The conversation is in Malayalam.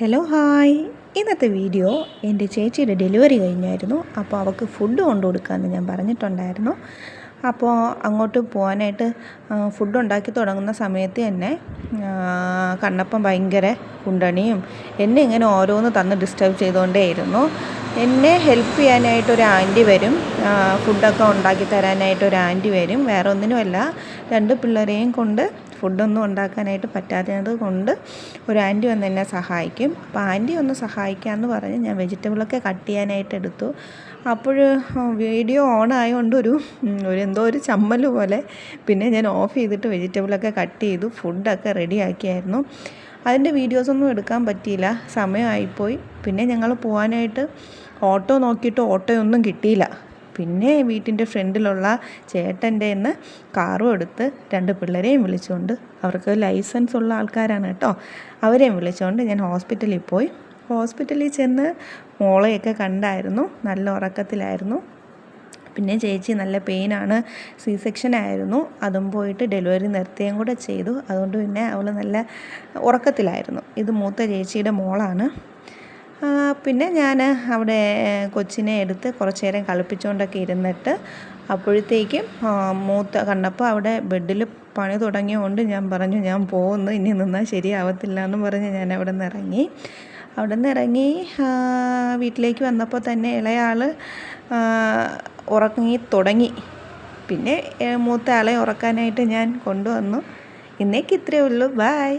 Hello hi. ഇന്നത്തെ വീഡിയോ എൻ്റെ ചേച്ചിയുടെ ഡെലിവറി കഴിഞ്ഞായിരുന്നു. അപ്പോൾ അവൾക്ക് ഫുഡ് കൊണ്ടു കൊടുക്കാമെന്ന് ഞാൻ പറഞ്ഞിട്ടുണ്ടായിരുന്നു. അപ്പോൾ അങ്ങോട്ട് പോകാനായിട്ട് ഫുഡ് ഉണ്ടാക്കി തുടങ്ങുന്ന സമയത്ത് തന്നെ കണ്ണപ്പം ഭയങ്കര കുണ്ടണിയും എന്നെ ഇങ്ങനെ ഓരോന്ന് തന്ന് ഡിസ്റ്റർബ് ചെയ്തുകൊണ്ടേയിരുന്നു. എന്നെ ഹെൽപ്പ് ചെയ്യാനായിട്ടൊരു ആൻറ്റി വരും, ഫുഡൊക്കെ ഉണ്ടാക്കി തരാനായിട്ടൊരു ആൻറ്റി വരും. വേറെ ഒന്നിനുമല്ല, 2 പിള്ളേരെയും കൊണ്ട് ഫുഡൊന്നും ഉണ്ടാക്കാനായിട്ട് പറ്റാത്തത് കൊണ്ട് ഒരു ആൻറ്റി വന്ന് എന്നെ സഹായിക്കും. അപ്പോൾ ആൻറ്റി ഒന്ന് സഹായിക്കാമെന്ന് പറഞ്ഞ് ഞാൻ വെജിറ്റബിളൊക്കെ കട്ട് ചെയ്യാനായിട്ട് എടുത്തു. അപ്പോൾ വീഡിയോ ഓൺ ആയതുകൊണ്ട് ഒരു എന്തോ ഒരു ചമ്മൽ പോലെ. പിന്നെ ഞാൻ ഓഫ് ചെയ്തിട്ട് വെജിറ്റബിളൊക്കെ കട്ട് ചെയ്തു, ഫുഡൊക്കെ റെഡിയാക്കിയായിരുന്നു. അതിൻ്റെ വീഡിയോസൊന്നും എടുക്കാൻ പറ്റിയില്ല, സമയമായിപ്പോയി. പിന്നെ ഞങ്ങൾ പോകാനായിട്ട് ഓട്ടോ നോക്കിയിട്ട് ഓട്ടോയൊന്നും കിട്ടിയില്ല. പിന്നെ വീട്ടിൻ്റെ ഫ്രണ്ടിലുള്ള ചേട്ടൻ്റെ നിന്ന് കാറും എടുത്ത് 2 പിള്ളേരെയും വിളിച്ചുകൊണ്ട്, അവർക്ക് ലൈസൻസ് ഉള്ള ആൾക്കാരാണ് കേട്ടോ, അവരെയും വിളിച്ചുകൊണ്ട് ഞാൻ ഹോസ്പിറ്റലിൽ പോയി. ഹോസ്പിറ്റലിൽ ചെന്ന് മോളെയൊക്കെ കണ്ടായിരുന്നു, നല്ല ഉറക്കത്തിലായിരുന്നു. പിന്നെ ചേച്ചി നല്ല പെയിനാണ്, സി സെക്ഷൻ ആയിരുന്നു, അതും പോയിട്ട് ഡെലിവറി നിർത്തുകയും കൂടെ ചെയ്തു. അതുകൊണ്ട് പിന്നെ അവൾ നല്ല ഉറക്കത്തിലായിരുന്നു. ഇത് മൂത്ത ചേച്ചിയുടെ മോളാണ്. പിന്നെ ഞാൻ അവിടെ കൊച്ചിനെ എടുത്ത് കുറച്ച് നേരം കളിപ്പിച്ചുകൊണ്ടൊക്കെ ഇരുന്നിട്ട് അപ്പോഴത്തേക്കും മൂത്ത കണ്ടപ്പോൾ അവിടെ ബെഡിൽ പണി തുടങ്ങിയതുകൊണ്ട് ഞാൻ പറഞ്ഞു, ഞാൻ പോകുന്നു, ഇനി നിന്നാൽ ശരിയാവത്തില്ല എന്ന് പറഞ്ഞ് ഞാൻ അവിടെ നിന്ന് ഇറങ്ങി വീട്ടിലേക്ക് വന്നപ്പോൾ തന്നെ ഇളയാൾ ഉറങ്ങി തുടങ്ങി. പിന്നെ മൂത്ത ആളെ ഉറക്കാനായിട്ട് ഞാൻ കൊണ്ടുവന്നു. ഇന്നേക്ക് ഇത്രയേ ഉള്ളൂ. ബൈ.